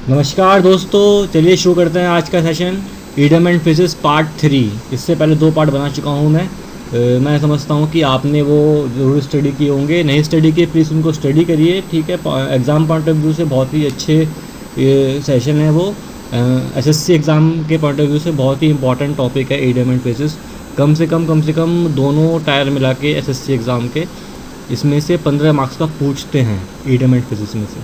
नमस्कार दोस्तों, चलिए शुरू करते हैं आज का session. Idiom and physics part 3। इससे पहले 2 पार्ट बना चुका हूँ मैं समझता हूँ कि आपने वो ज़रूर स्टडी किए होंगे। नहीं स्टडी किए प्लीज़ उनको स्टडी करिए, ठीक है। एग्ज़ाम पॉइंट ऑफ व्यू से बहुत ही अच्छे ये सेशन है वो। एसएससी एग्ज़ाम के पॉइंट ऑफ व्यू से बहुत ही इंपॉर्टेंट टॉपिक है ईडम एंड फिजिक्स। कम से कम दोनों टायर मिला के एसएससी एग्ज़ाम के इसमें से 15 मार्क्स का पूछते हैं ईडम एंड फिजिक्स में से।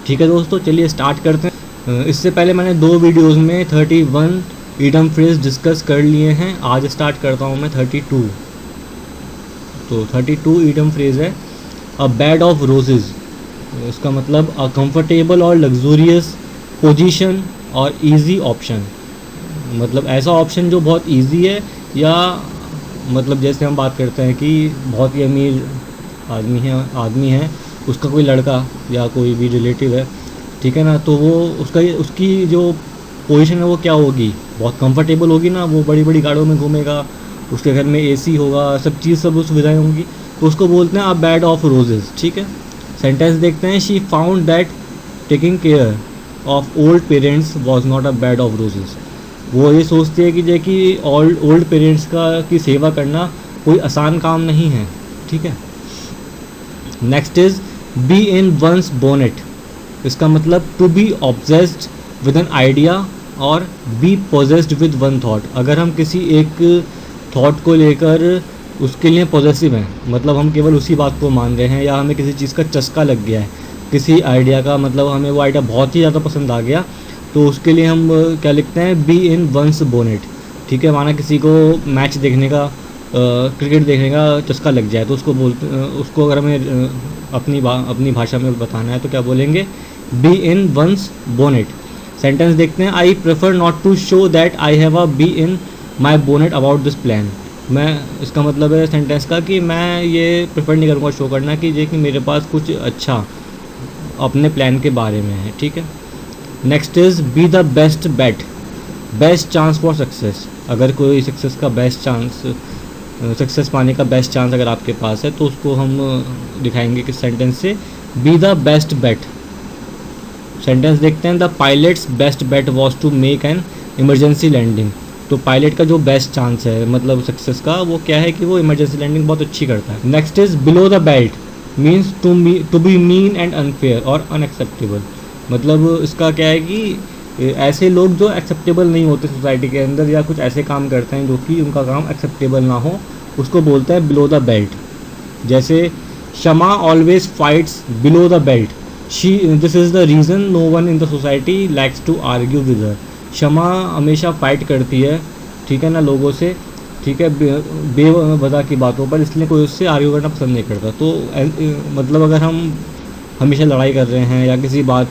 ठीक है दोस्तों, चलिए स्टार्ट करते हैं। इससे पहले मैंने 2 वीडियोज़ में 31 ईडम फ्रेज डिस्कस कर लिए हैं। आज स्टार्ट करता हूँ मैं 32। तो 32 ईडम फ्रेज है। अ बेड ऑफ रोजेज़, इसका मतलब अ कंफर्टेबल और लग्जूरियस पोजीशन और इजी ऑप्शन। मतलब ऐसा ऑप्शन जो बहुत इजी है, या मतलब जैसे हम बात करते हैं कि बहुत ही अमीर आदमी है, उसका कोई लड़का या कोई भी रिलेटिव है, ठीक है ना, तो वो उसकी जो पोजीशन है वो क्या होगी, बहुत कंफर्टेबल होगी ना। वो बड़ी बड़ी गाड़ियों में घूमेगा, उसके घर में एसी होगा, सब सुविधाएं होंगी, तो उसको बोलते हैं अ बेड ऑफ रोजेज़। ठीक है, सेंटेंस देखते हैं। She found that taking care of old parents was not a bed of roses. वो ये सोचती है कि देखिए ओल्ड पेरेंट्स की सेवा करना कोई आसान काम नहीं है। ठीक है, next is bee in one's bonnet. इसका मतलब to be obsessed with an idea और be possessed with one thought. अगर हम किसी एक थॉट को लेकर उसके लिए पॉजेसिव हैं, मतलब हम केवल उसी बात को मान रहे हैं, या हमें किसी चीज़ का चस्का लग गया है, किसी आइडिया का, मतलब हमें वो आइडिया बहुत ही ज़्यादा पसंद आ गया, तो उसके लिए हम क्या लिखते हैं, बी इन वंस बोनेट। ठीक है, माना किसी को मैच देखने का, क्रिकेट देखने का चस्का लग जाए, तो उसको अगर हमें अपनी भाषा में बताना है तो क्या बोलेंगे, bee in one's bonnet. Sentence देखते हैं। I prefer not to show that I have a bee in my bonnet about this plan. इसका मतलब है सेंटेंस का कि मैं ये प्रेफर नहीं करूँगा शो करना कि ये कि मेरे पास कुछ अच्छा अपने प्लान के बारे में है। ठीक है, next is B the best bat, best chance for success. अगर कोई सक्सेस पाने का बेस्ट चांस अगर आपके पास है, तो उसको हम दिखाएंगे किस सेंटेंस से, be the best bet. Sentence देखते हैं। The pilot's best bet was to make an emergency landing. तो पायलट का जो बेस्ट चांस है मतलब सक्सेस का, वो क्या है कि वो इमरजेंसी लैंडिंग बहुत अच्छी करता है। Next is below the belt, means to be mean and unfair और अनएक्सेप्टेबल। मतलब इसका क्या है कि ऐसे लोग जो एक्सेप्टेबल नहीं होते सोसाइटी के अंदर, या कुछ ऐसे काम करते हैं जो कि उनका काम एक्सेप्टेबल ना हो, उसको बोलते हैं बिलो द बेल्ट। जैसे Shama always fights below the belt, this is the reason no one in the society likes to argue with her. Shama हमेशा फाइट करती है, ठीक है ना, लोगों से, ठीक है, बेवजह की बातों पर, इसलिए कोई उससे आर्ग्यू करना पसंद नहीं करता। तो मतलब अगर हम हमेशा लड़ाई कर रहे हैं या किसी बात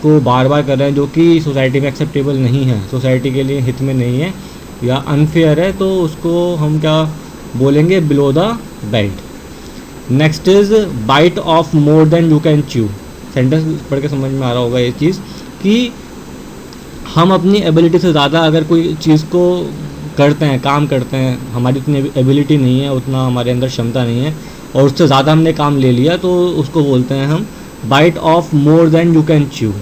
को बार बार कर रहे हैं जो कि सोसाइटी में एक्सेप्टेबल नहीं है, सोसाइटी के लिए हित में नहीं है या अनफेयर है, तो उसको हम क्या बोलेंगे, below the belt. Next is bite off more than you can chew. Sentence पढ़ के समझ में आ रहा होगा ये चीज़ कि हम अपनी एबिलिटी से ज़्यादा अगर कोई चीज़ को करते हैं, काम करते हैं, हमारी उतनी एबिलिटी नहीं है, उतना हमारे अंदर क्षमता नहीं है, और उससे ज़्यादा हमने काम ले लिया, तो उसको बोलते हैं हम bite off more than you can chew.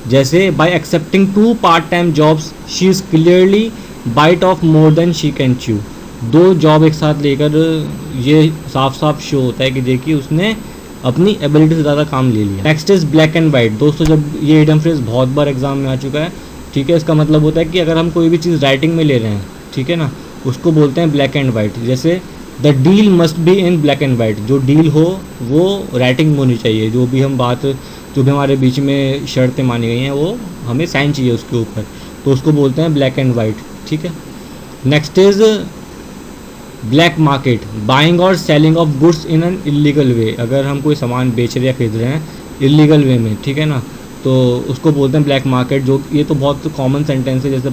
जैसे by accepting 2 part time jobs she is clearly bite off more than she can chew. 2 job एक साथ लेकर ये साफ साफ शो होता है कि देखिए उसने अपनी एबिलिटी से ज़्यादा काम ले लिया। Next is black and white. दोस्तों, जब ये ईडम फ्रेज बहुत बार एग्जाम में आ चुका है, ठीक है, इसका मतलब होता है कि अगर हम कोई भी चीज़ राइटिंग में ले रहे हैं, ठीक है ना, उसको बोलते हैं ब्लैक एंड वाइट। जैसे the deal must be in black and white, जो डील हो वो राइटिंग में होनी चाहिए, जो भी हमारे बीच में शर्तें मानी गई हैं वो हमें साइन चाहिए उसके ऊपर, तो उसको बोलते हैं ब्लैक एंड वाइट। ठीक है, next is black market, buying और selling of goods in an illegal way. अगर हम कोई सामान बेच रहे या खरीद रहे हैं इलीगल वे में, ठीक है ना, तो उसको बोलते हैं ब्लैक मार्केट। जो ये तो बहुत कॉमन सेंटेंस है। जैसे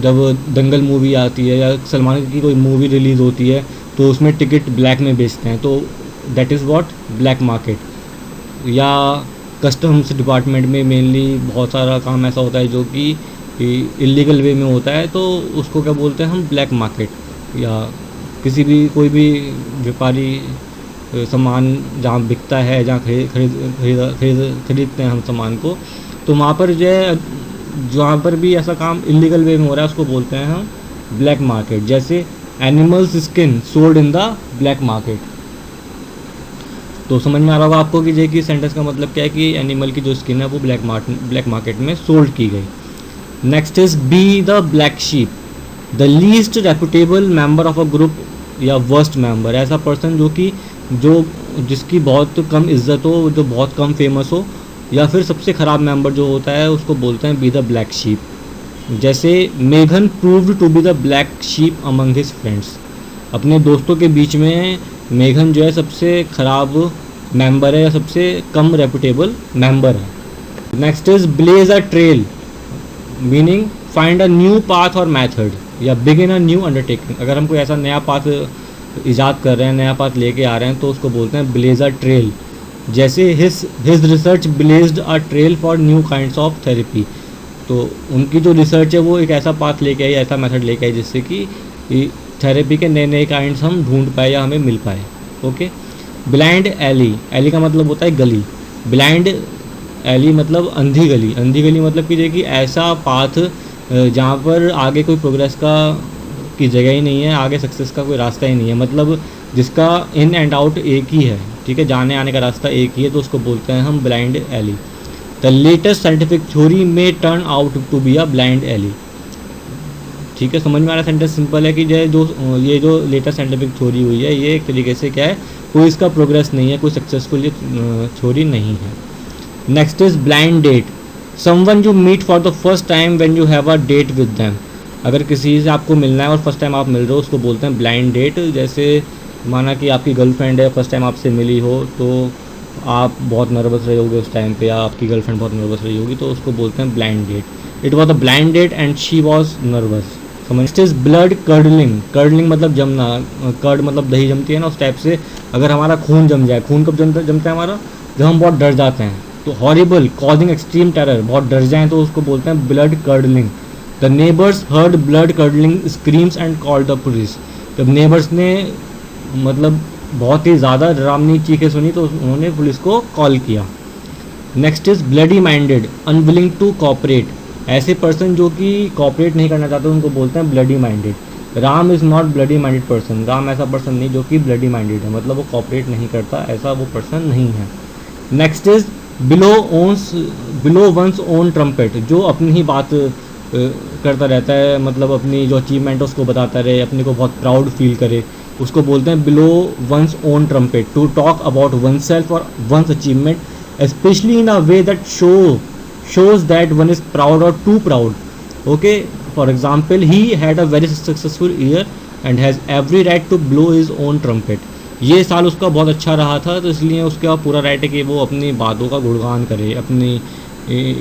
जब दंगल मूवी आती है या सलमान की कोई मूवी रिलीज़ होती है, तो उसमें टिकट ब्लैक में बेचते हैं, तो that is what black market. या कस्टम्स डिपार्टमेंट में मेनली बहुत सारा काम ऐसा होता है जो कि इलीगल वे में होता है, तो उसको क्या बोलते हैं हम, ब्लैक मार्केट। या कोई भी व्यापारी सामान जहाँ बिकता है, जहाँ खरीदते हैं हम सामान को, तो वहाँ पर जो है जहाँ पर भी ऐसा काम इलीगल वे में हो रहा है उसको बोलते हैं हम ब्लैक मार्केट। जैसे animals skin sold in the black market. तो समझ में आ रहा होगा आपको कि जे कि सेंटेंस का मतलब क्या है कि एनिमल की जो स्किन है वो ब्लैक मार्केट में सोल्ड की गई। Next is B the black sheep, the least reputable member of a group या वर्स्ट मेंबर। ऐसा पर्सन जो जिसकी बहुत कम इज्जत हो, जो बहुत कम फेमस हो, या फिर सबसे ख़राब मेंबर जो होता है उसको बोलते हैं बी द ब्लैक शीप। जैसे मेघन proved to be the black sheep among his friends. अपने दोस्तों के बीच में मेघन जो है सबसे ख़राब मेंबर है या सबसे कम रेपुटेबल मेंबर है। Next is blaze a trail, meaning find a new path और मैथड या बिगिन अ न्यू अंडरटेकिंग। अगर हम कोई ऐसा नया पाथ ईजाद कर रहे हैं, नया पाथ लेके आ रहे हैं, तो उसको बोलते हैं ब्लेज अ ट्रेल। जैसे his research blazed a trail for new kinds of therapy. तो उनकी जो रिसर्च है वो एक ऐसा पाथ लेके आई, ऐसा मेथड लेके आई जिससे कि थेरेपी के नए नए काइंड्स हम ढूंढ पाए या हमें मिल पाए। ओके। ब्लाइंड एली, एली का मतलब होता है गली। ब्लाइंड एली मतलब अंधी गली। अंधी गली मतलब कि ऐसा पाथ जहाँ पर आगे कोई प्रोग्रेस की जगह ही नहीं है, आगे सक्सेस का कोई रास्ता ही नहीं है, मतलब जिसका इन एंड आउट एक ही है, ठीक है, जाने आने का रास्ता एक ही है, तो उसको बोलते हैं हम blind alley. The latest scientific theory में turn out to be a blind alley. ठीक है, समझ में आ रहा है। सेंटेंस सिंपल है कि ये जो लेटेस्ट साइंटिफिक थ्योरी हुई है ये एक तरीके से क्या है, कोई इसका प्रोग्रेस नहीं है, कोई सक्सेसफुल थ्योरी नहीं है। Next is blind date, someone you meet for the first time when you have a date with them. अगर किसी से आपको मिलना है और फर्स्ट टाइम आप मिल रहे हो उसको बोलते हैं ब्लाइंड डेट। जैसे माना कि आपकी गर्लफ्रेंड है, फर्स्ट टाइम आपसे मिली हो, तो आप बहुत नर्वस रहे होगे उस टाइम पे, या आपकी गर्लफ्रेंड बहुत नर्वस रही होगी, तो उसको बोलते हैं blind date. It was a blind date and she was nervous. समझते इज ब्लड कर्डलिंग, कर्डलिंग मतलब जमना, कर्ड मतलब दही जमती है ना, उस टाइप से अगर हमारा खून जम जाए। खून कब जमता है हमारा, जब हम बहुत डर जाते हैं। तो हॉरिबल, कॉजिंग एक्सट्रीम टेरर, बहुत डर जाएं तो उसको बोलते हैं blood curdling. The neighbours heard blood curdling screams and called the police. जब नेबर्स ने मतलब बहुत ही ज़्यादा डरावनी चीखें सुनी तो उन्होंने पुलिस को कॉल किया। Next is bloody minded, unwilling to cooperate. ऐसे पर्सन जो कि कॉपरेट नहीं करना चाहते उनको बोलते हैं bloody minded. Ram is not bloody minded person, Ram ऐसा पर्सन नहीं जो कि ब्लडी माइंडेड है, मतलब वो कॉपरेट नहीं करता, ऐसा वो पर्सन नहीं है। Next is below one's own trumpet, जो अपनी ही बात करता रहता है, मतलब अपनी जो अचीवमेंट है उसको बताता रहे, अपने को बहुत प्राउड फील करे, उसको बोलते हैं blow one's own trumpet. To talk about oneself और one's achievement especially in a way that shows that one is proud or too proud. Okay, for example, he had a very successful year and has every right to blow his own trumpet. ये साल उसका बहुत अच्छा रहा था, तो इसलिए उसका पूरा राइट है कि वो अपनी बातों का गुणगान करे, अपनी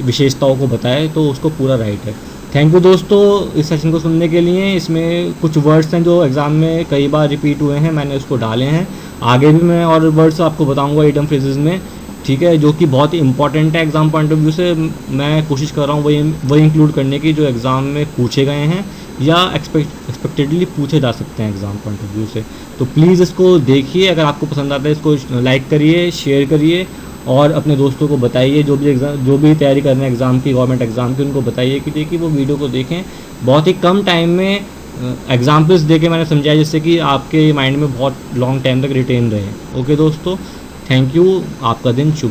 विशेषताओं को बताए, तो उसको पूरा राइट है। थैंक यू दोस्तों इस सेशन को सुनने के लिए। इसमें कुछ वर्ड्स हैं जो एग्ज़ाम में कई बार रिपीट हुए हैं, मैंने उसको डाले हैं। आगे भी मैं और वर्ड्स आपको बताऊँगा इडियम फ्रेजेस में, ठीक है, जो कि बहुत ही इंपॉर्टेंट है एग्ज़ाम पॉइंट ऑफ व्यू से। मैं कोशिश कर रहा हूँ वही इंक्लूड करने की जो एग्ज़ाम में पूछे गए हैं या एक्सपेक्टेडली पूछे जा सकते हैं एग्ज़ाम पॉइंट ऑफ व्यू से। तो प्लीज़ इसको देखिए, अगर आपको पसंद आता है इसको लाइक करिए, शेयर करिए और अपने दोस्तों को बताइए, जो भी तैयारी कर रहे हैं एग्ज़ाम की, गवर्नमेंट एग्ज़ाम की, उनको बताइए कि देखिए वो वीडियो को देखें। बहुत ही कम टाइम में एग्जाम्पल्स दे के मैंने समझाया जिससे कि आपके माइंड में बहुत लॉन्ग टाइम तक रिटेन रहे। ओके दोस्तों, थैंक यू, आपका दिन शुभ।